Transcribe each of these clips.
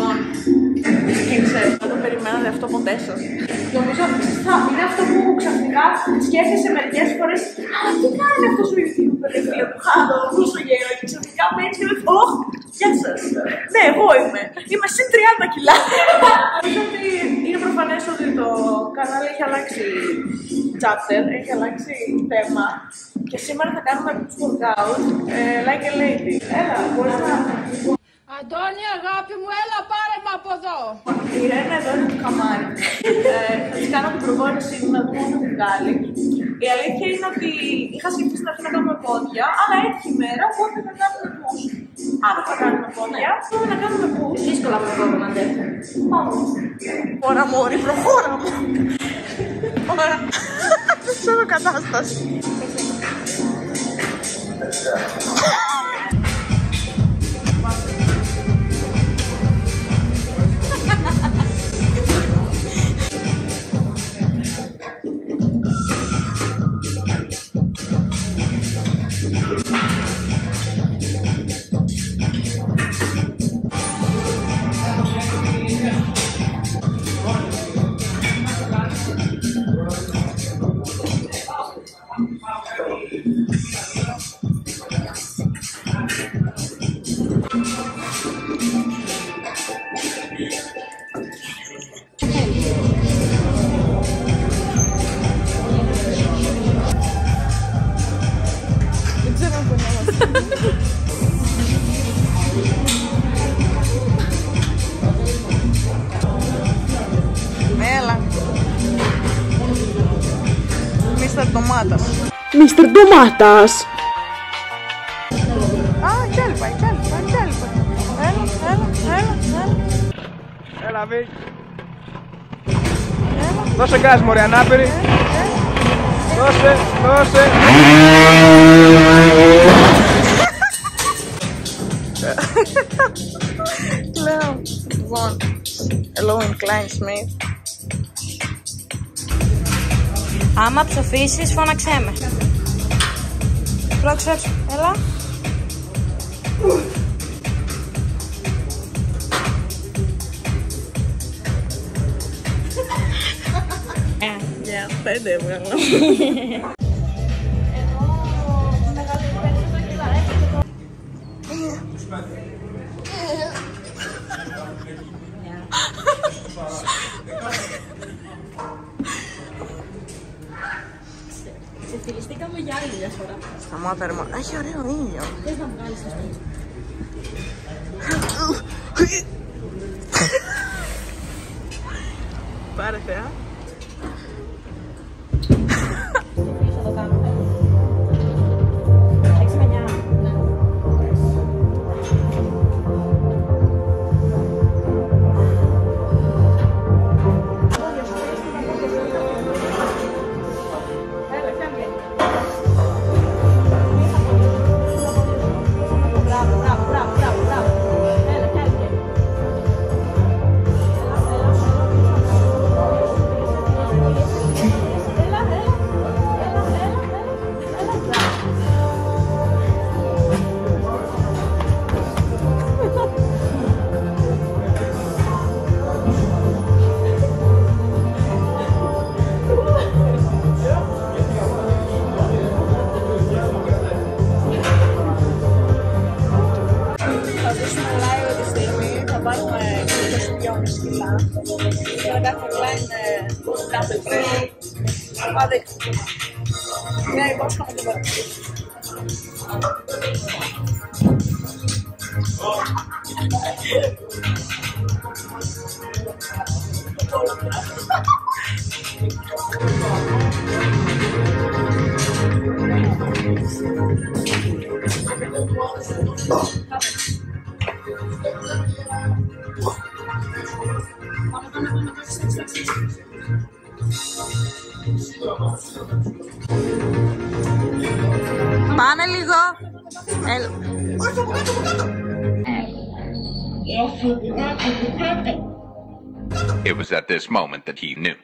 Λοιπόν, ξεκίνησε. Δεν το περιμένατε αυτό ποτέ σας? Νομίζω ότι είναι αυτό που ξαφνικά σκέφτεσαι μερικές φορές. Α, τι κάνει αυτός ο YouTuber, ρε φίλε του Χάντο, πόσο γέλο, και ξαφνικά με έτσι και λες, ωχ, γεια σας. Ναι, εγώ είμαι. Είμαι συν 30 κιλά. Νομίζω ότι είναι προφανές ότι το κανάλι έχει αλλάξει chapter, έχει αλλάξει θέμα. Και σήμερα θα κάνουμε workout, like a lady. Έλα, μπορείς να... Αντώνη, αγάπη μου, έλα πάρε με από εδώ. Η Ρένα εδώ είναι το καμάρι. Θα της κάνω την προπόνηση μου να δούμε όταν την βγάλει. Η αλήθεια είναι ότι είχα σκεφτεί να αρχίσει να κάνουμε πόδια, αλλά έτυχε η μέρα, οπότε θα κάνουμε push. Αν δεν θα κάνουμε πόδια, πρέπει να κάνουμε push. Δύσκολα με αυτό να αντέχω. Πάμε. Ωρα μόρι, προχώρα μου. Ωρα. Δεν ξέρω κατάσταση. Έλα. Μίστερ Ντομάτας. Μίστερ Ντομάτας. Α, κι άλλη πάει, κι άλλη πάει, κι άλλη πάει. Έλα. Έλα, Βίκ. Δώσε γκάζ, μωρέ, ανάπηρη. Δώσε. Λέω, λοιπόν, hello Incline Smith. Άμα ψοφήσεις, φώναξέ με. Πρόξε, έλα. Για 5 έβγαλα. Ξεφυλιστήκαμε για άλλη μια φορά. Σταμάτα ρε, έχει ωραίο ήλιο. Θες να βγάλεις το σπίτι. Πάρε θεά. Θα το κάνουμε. Έχεις μανιά. Ναι. Για να κάνουμε online double press. Άντε, μια υπόσχομαι την παρακολουθήσω. Πάνε λίγο. It was at this moment that he knew.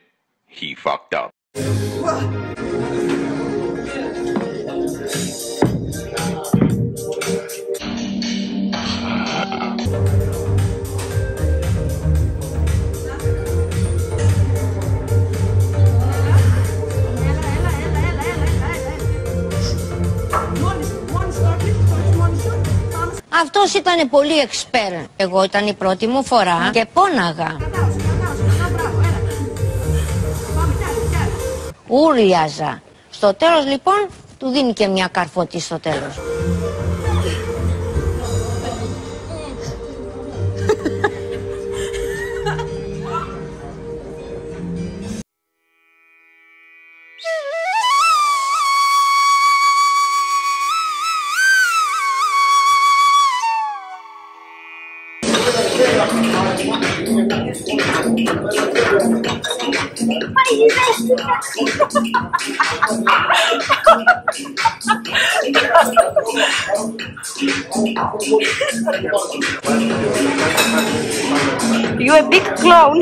He fucked up. Αυτός ήταν πολύ expert. Εγώ ήταν η πρώτη μου φορά και πόναγα. Ούρλιαζα. Στο τέλος λοιπόν του δίνει και μια καρφωτή στο τέλος. You a big clown.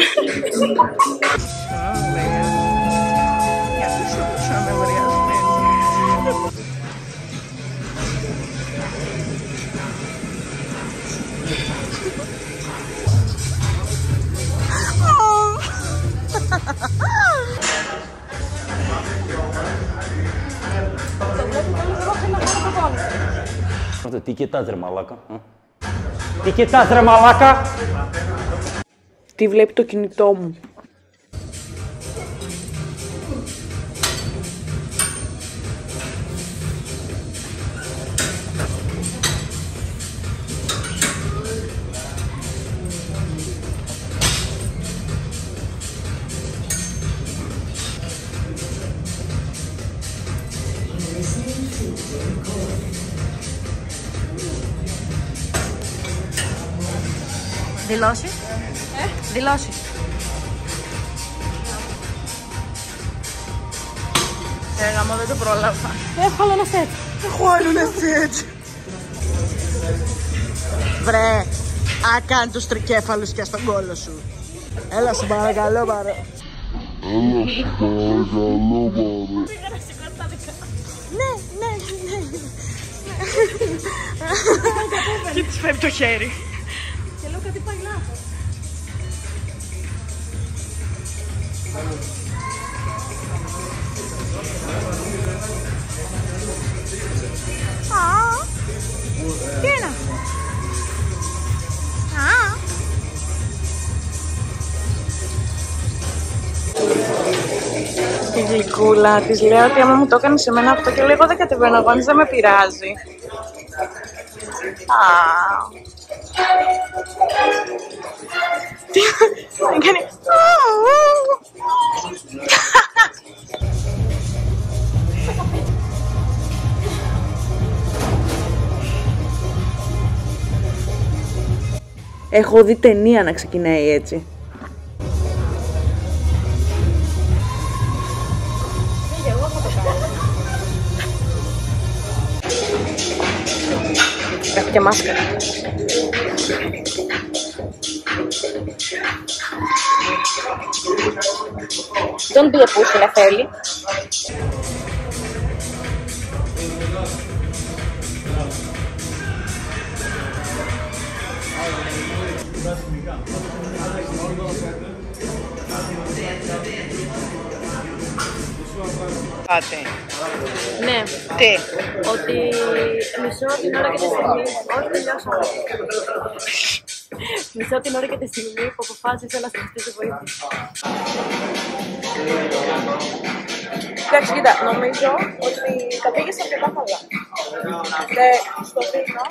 Τι κοιτάς ρε μαλάκα? Τι κοιτάς ρε μαλάκα? Τι βλέπει το κινητό μου. Δηλώσεις. Δηλώσεις. Γάμο, δεν το πρόλαβα. Έχω άλλο ένα σετ. Έχω άλλο ένα σετ. Βρε, άκαν τους τρικέφαλους και στον κόλο σου. Έλα σου παρακαλώ πάρε. Πήγα να σηκώσω τα δικά. Ναι. Και της φεύγει το χέρι. Και λέω κάτι πάει λάθος. Τι είναι? Τη γλυκούλα, της λέω ότι άμα μου το έκανε σε μένα αυτό και λέω εγώ δεν κατεβαίνω αγώνες, δεν με πειράζει. Τι έκανε? Έχω δει ταινία να ξεκινάει έτσι. Έχει και μάσκα. Don't be a pussy, Νεφέλη. Ναι. Τι? Ότι μισώ την ώρα και τη στιγμή. Όχι, τελειώσαμε. Μισώ την ώρα και τη στιγμή που αποφάσισα να στηριχτεί βοήθεια. Εντάξει, κοίτα, νομίζω ότι κατήγεσαι αρκετά καλά. Και στο βίντεο.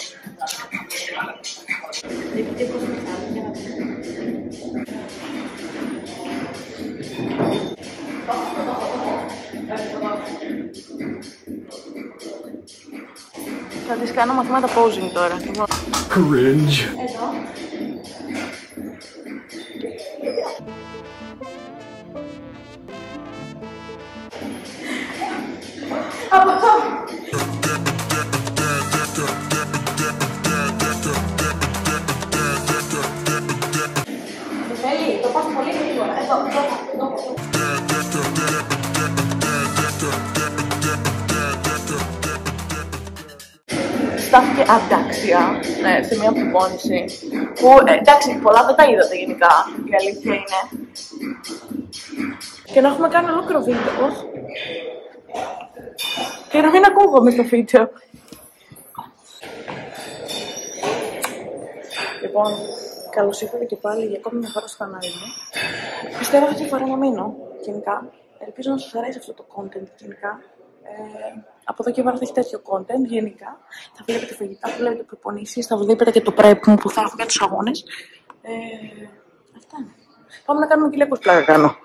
Θα της κάνω μαθήματα posing τώρα. Cringe. Εδώ. Από αυτό. Θέλει, το πας πολύ γρήγορα. Εδώ. Στάθηκε αντάξια σε μια προπόνηση που εντάξει πολλά δεν τα είδατε γενικά, η αλήθεια είναι. Και να έχουμε κάνει ολόκληρο βίντεο και να μην ακούγομαι στο βίντεο. Λοιπόν, καλώς ήρθατε και πάλι για ακόμη μια φορά στο κανάλι μου. Πιστεύω αυτή τη φορά να μείνω γενικά. Ελπίζω να σας αρέσει αυτό το content γενικά. Από εδώ και πέρα θα έχει τέτοιο content γενικά. Θα βλέπετε φαγητά, θα βλέπετε προπονήσεις, θα βλέπετε και το prep μου που θα έχω για τους αγώνες. Αυτά είναι. Πάμε να κάνουμε κοιλιακούς, πλάκα κάνω.